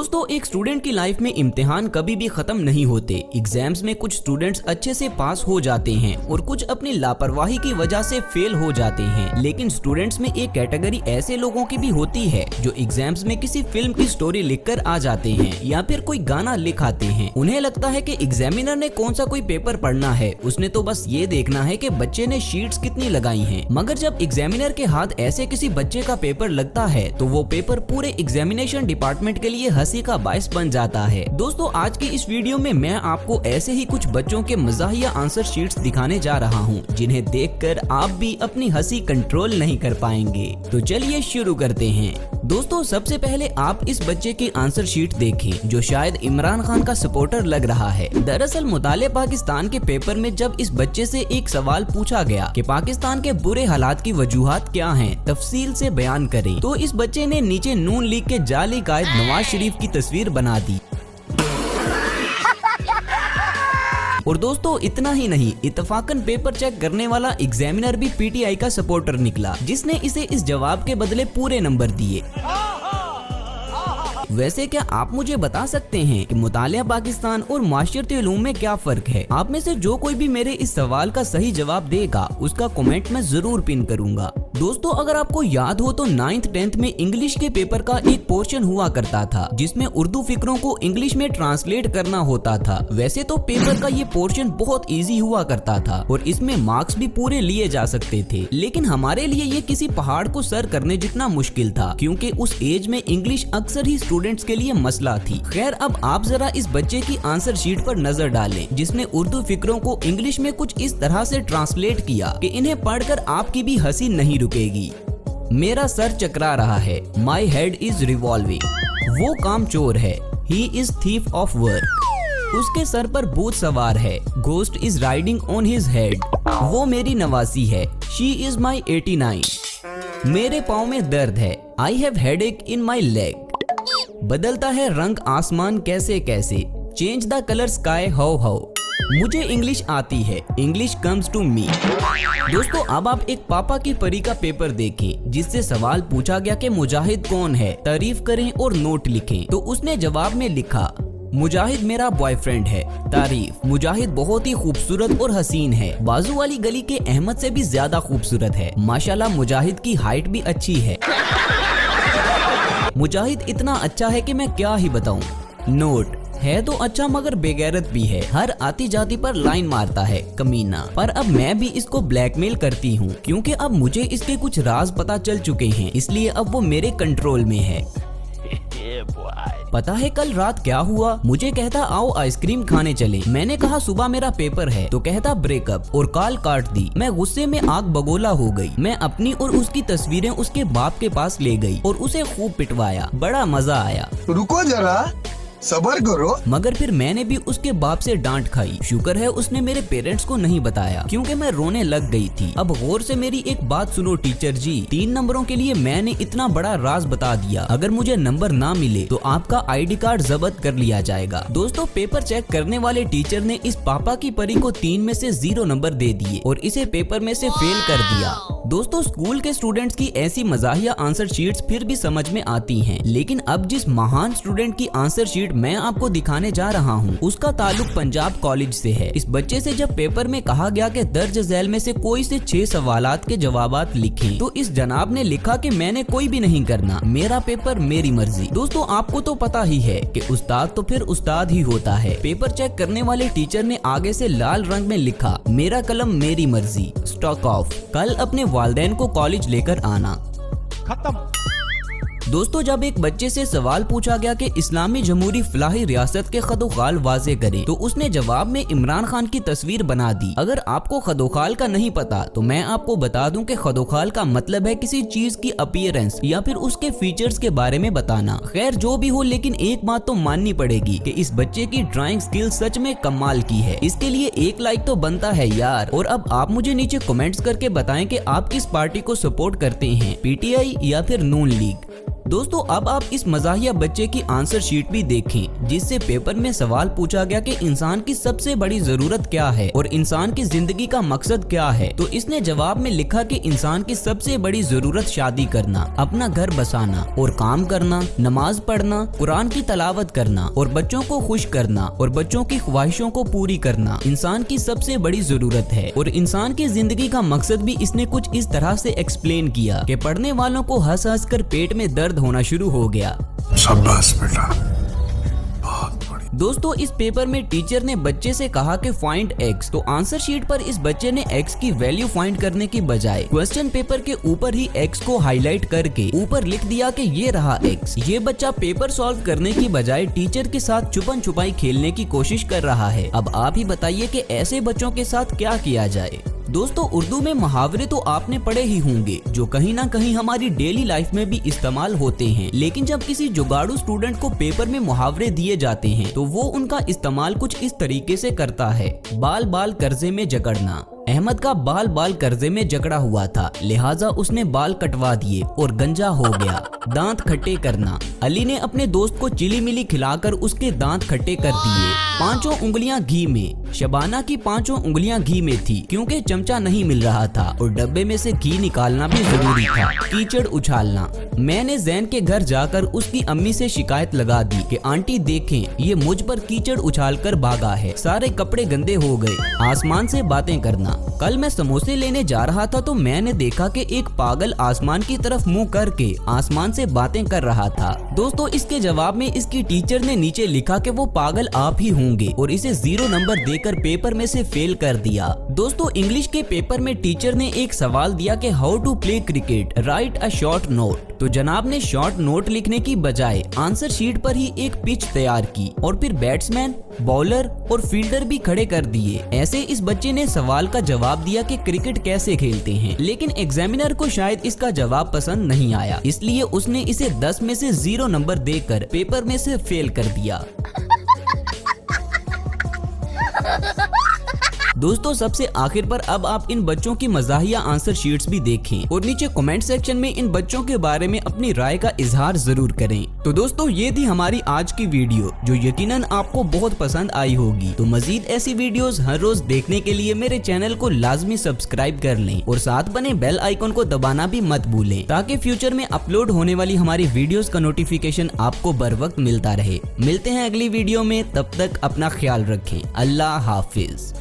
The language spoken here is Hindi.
दोस्तों, एक स्टूडेंट की लाइफ में इम्तिहान कभी भी खत्म नहीं होते। एग्जाम्स में कुछ स्टूडेंट्स अच्छे से पास हो जाते हैं और कुछ अपनी लापरवाही की वजह से फेल हो जाते हैं। लेकिन स्टूडेंट्स में एक कैटेगरी ऐसे लोगों की भी होती है जो एग्जाम्स में किसी फिल्म की स्टोरी लिखकर आ जाते हैं या फिर कोई गाना लिख आते हैं। उन्हें लगता है कि एग्जामिनर ने कौन सा कोई पेपर पढ़ना है, उसने तो बस ये देखना है कि बच्चे ने शीट्स कितनी लगाई हैं। मगर जब एग्जामिनर के हाथ ऐसे किसी बच्चे का पेपर लगता है तो वो पेपर पूरे एग्जामिनेशन डिपार्टमेंट के लिए हंसी का बायस बन जाता है। दोस्तों, आज की इस वीडियो में मैं आपको ऐसे ही कुछ बच्चों के मज़ाहिया आंसर शीट्स दिखाने जा रहा हूँ जिन्हें देखकर आप भी अपनी हंसी कंट्रोल नहीं कर पाएंगे। तो चलिए शुरू करते हैं। दोस्तों, सबसे पहले आप इस बच्चे की आंसर शीट देखें जो शायद इमरान खान का सपोर्टर लग रहा है। दरअसल मुताले पाकिस्तान के पेपर में जब इस बच्चे से एक सवाल पूछा गया कि पाकिस्तान के बुरे हालात की वजूहात क्या हैं, तफसील से बयान करें, तो इस बच्चे ने नीचे नून लीग के जाली कायद नवाज शरीफ की तस्वीर बना दी। और दोस्तों, इतना ही नहीं, इत्तफाकन पेपर चेक करने वाला एग्जामिनर भी पीटीआई का सपोर्टर निकला जिसने इसे इस जवाब के बदले पूरे नंबर दिए। वैसे क्या आप मुझे बता सकते हैं कि मुतालिया पाकिस्तान और माशरती उलूम में क्या फर्क है? आप में से जो कोई भी मेरे इस सवाल का सही जवाब देगा उसका कमेंट मैं जरूर पिन करूंगा। दोस्तों, अगर आपको याद हो तो 9th 10th में इंग्लिश के पेपर का एक पोर्शन हुआ करता था जिसमें उर्दू फिक्रों को इंग्लिश में ट्रांसलेट करना होता था। वैसे तो पेपर का ये पोर्शन बहुत इजी हुआ करता था और इसमें मार्क्स भी पूरे लिए जा सकते थे, लेकिन हमारे लिए ये किसी पहाड़ को सर करने जितना मुश्किल था क्योंकि उस एज में इंग्लिश अक्सर ही स्टूडेंट्स के लिए मसला थी। खैर, अब आप जरा इस बच्चे की आंसर शीट पर नजर डालें जिसने उर्दू फिक्रों को इंग्लिश में कुछ इस तरह से ट्रांसलेट किया कि इन्हें पढ़कर आपकी भी हंसी नहीं रुकेगी। मेरा सर चकरा रहा है, माई हेड इज रिवॉल्विंग। वो काम चोर है, he is thief of work. उसके सर पर भूत सवार है, ghost is riding on his head. वो मेरी नवासी है, शी इज माई 89। मेरे पाँव में दर्द है, I have headache in my leg. बदलता है रंग आसमान कैसे कैसे, change the colour sky how how. मुझे इंग्लिश आती है, इंग्लिश कम्स टू मी। दोस्तों, अब आप एक पापा की परी का पेपर देखें जिससे सवाल पूछा गया कि मुजाहिद कौन है, तारीफ करें और नोट लिखें। तो उसने जवाब में लिखा, मुजाहिद मेरा बॉयफ्रेंड है। तारीफ, मुजाहिद बहुत ही खूबसूरत और हसीन है, बाजू वाली गली के अहमद से भी ज्यादा खूबसूरत है। माशाल्लाह, मुजाहिद की हाइट भी अच्छी है। मुजाहिद इतना अच्छा है कि मैं क्या ही बताऊं। नोट, है तो अच्छा मगर बेगैरत भी है, हर आती जाती पर लाइन मारता है, कमीना। पर अब मैं भी इसको ब्लैकमेल करती हूँ क्योंकि अब मुझे इसके कुछ राज पता चल चुके हैं, इसलिए अब वो मेरे कंट्रोल में है। पता है कल रात क्या हुआ? मुझे कहता आओ आइसक्रीम खाने चले। मैंने कहा सुबह मेरा पेपर है, तो कहता ब्रेकअप और कॉल काट दी। मैं गुस्से में आग बगोला हो गई। मैं अपनी और उसकी तस्वीरें उसके बाप के पास ले गई और उसे खूब पिटवाया। बड़ा मजा आया। रुको जरा, सब्र करो। मगर फिर मैंने भी उसके बाप से डांट खाई। शुक्र है उसने मेरे पेरेंट्स को नहीं बताया क्योंकि मैं रोने लग गई थी। अब गौर से मेरी एक बात सुनो टीचर जी, 3 नंबरों के लिए मैंने इतना बड़ा राज बता दिया। अगर मुझे नंबर ना मिले तो आपका ID कार्ड जब्त कर लिया जाएगा। दोस्तों, पेपर चेक करने वाले टीचर ने इस पापा की परी को 3 में से 0 नंबर दे दिए और इसे पेपर में से फेल कर दिया। दोस्तों, स्कूल के स्टूडेंट्स की ऐसी मज़ाहिया आंसर शीट्स फिर भी समझ में आती हैं, लेकिन अब जिस महान स्टूडेंट की आंसर शीट मैं आपको दिखाने जा रहा हूँ उसका ताल्लुक पंजाब कॉलेज से है। इस बच्चे से जब पेपर में कहा गया कि दर्ज झैल में से कोई से 6 सवालात के जवाबात लिखें, तो इस जनाब ने लिखा कि मैंने कोई भी नहीं करना, मेरा पेपर मेरी मर्जी। दोस्तों, आपको तो पता ही है कि उस्ताद तो फिर उस्ताद ही होता है। पेपर चेक करने वाले टीचर ने आगे से लाल रंग में लिखा, मेरा कलम मेरी मर्जी, स्टॉक ऑफ। कल अपने वालिदैन को कॉलेज लेकर आना। खत्म। दोस्तों, जब एक बच्चे से सवाल पूछा गया कि इस्लामी जमहूरी फलाही रियासत के खदोखाल वाजे करें, तो उसने जवाब में इमरान खान की तस्वीर बना दी। अगर आपको खदोखाल का नहीं पता तो मैं आपको बता दूं कि खदोखाल का मतलब है किसी चीज की अपीयरेंस या फिर उसके फीचर्स के बारे में बताना। खैर जो भी हो, लेकिन एक बात तो माननी पड़ेगी कि इस बच्चे की ड्राइंग स्किल सच में कमाल की है। इसके लिए 1 लाइक तो बनता है यार। और अब आप मुझे नीचे कमेंट्स करके बताएं कि आप किस पार्टी को सपोर्ट करते हैं, PTI या फिर नून लीग। दोस्तों अब आप इस मजाहिया बच्चे की आंसर शीट भी देखें, जिससे पेपर में सवाल पूछा गया कि इंसान की सबसे बड़ी जरूरत क्या है और इंसान की जिंदगी का मकसद क्या है। तो इसने जवाब में लिखा कि इंसान की सबसे बड़ी जरूरत शादी करना, अपना घर बसाना और काम करना, नमाज पढ़ना, कुरान की तलावत करना और बच्चों को खुश करना और बच्चों की ख्वाहिशों को पूरी करना इंसान की सबसे बड़ी जरूरत है। और इंसान की जिंदगी का मकसद भी इसने कुछ इस तरह से एक्सप्लेन किया कि पढ़ने वालों को हंस हंस कर पेट में दर्द होना शुरू हो गया। शाबाश बेटा, बहुत बढ़िया। दोस्तों इस पेपर में टीचर ने बच्चे से कहा कि फाइंड x, तो आंसर शीट पर इस बच्चे ने x की वैल्यू फाइंड करने की बजाय क्वेश्चन पेपर के ऊपर ही x को हाईलाइट करके ऊपर लिख दिया कि ये रहा x। ये बच्चा पेपर सॉल्व करने की बजाय टीचर के साथ छुपन छुपाई खेलने की कोशिश कर रहा है। अब आप ही बताइए कि ऐसे बच्चों के साथ क्या किया जाए। दोस्तों उर्दू में मुहावरे तो आपने पढ़े ही होंगे, जो कहीं ना कहीं हमारी डेली लाइफ में भी इस्तेमाल होते हैं। लेकिन जब किसी जुगाड़ू स्टूडेंट को पेपर में मुहावरे दिए जाते हैं तो वो उनका इस्तेमाल कुछ इस तरीके से करता है। बाल बाल कर्जे में जकड़ना। अहमद का बाल बाल कर्जे में जकड़ा हुआ था, लिहाजा उसने बाल कटवा दिए और गंजा हो गया। दांत खट्टे करना। अली ने अपने दोस्त को चिली मिली खिलाकर उसके दांत खट्टे कर दिए। 5 उंगलियां घी में। शबाना की 5 उंगलियां घी में थी क्योंकि चमचा नहीं मिल रहा था और डब्बे में से घी निकालना भी जरूरी था। कीचड़ उछालना। मैंने जैन के घर जाकर उसकी अम्मी से शिकायत लगा दी कि आंटी देखें, ये मुझ पर कीचड़ उछालकर भागा है, सारे कपड़े गंदे हो गए। आसमान से बातें करना। कल मैं समोसे लेने जा रहा था तो मैंने देखा कि एक पागल आसमान की तरफ मुंह करके आसमान से बातें कर रहा था। दोस्तों इसके जवाब में इसकी टीचर ने नीचे लिखा कि वो पागल आप ही होंगे और इसे 0 नंबर देकर पेपर में से फेल कर दिया। दोस्तों इंग्लिश के पेपर में टीचर ने एक सवाल दिया कि how to play cricket, write a short note. तो जनाब ने शॉर्ट नोट लिखने की बजाय आंसर शीट पर ही एक पिच तैयार की और फिर बैट्समैन, बॉलर और फील्डर भी खड़े कर दिए। ऐसे इस बच्चे ने सवाल का जवाब दिया कि क्रिकेट कैसे खेलते हैं, लेकिन एग्जामिनर को शायद इसका जवाब पसंद नहीं आया, इसलिए उसने इसे 10 में से 0 नंबर देकर पेपर में से फेल कर दिया। दोस्तों सबसे आखिर पर अब आप इन बच्चों की मजाहिया आंसर शीट्स भी देखें और नीचे कमेंट सेक्शन में इन बच्चों के बारे में अपनी राय का इजहार जरूर करें। तो दोस्तों ये थी हमारी आज की वीडियो, जो यकीनन आपको बहुत पसंद आई होगी। तो मजीद ऐसी वीडियोस हर रोज देखने के लिए मेरे चैनल को लाजमी सब्सक्राइब कर लें और साथ बने बेल आइकन को दबाना भी मत भूलें, ताकि फ्यूचर में अपलोड होने वाली हमारी वीडियोस का नोटिफिकेशन आपको बर वक्त मिलता रहे। मिलते हैं अगली वीडियो में, तब तक अपना ख्याल रखें। अल्लाह हाफिज।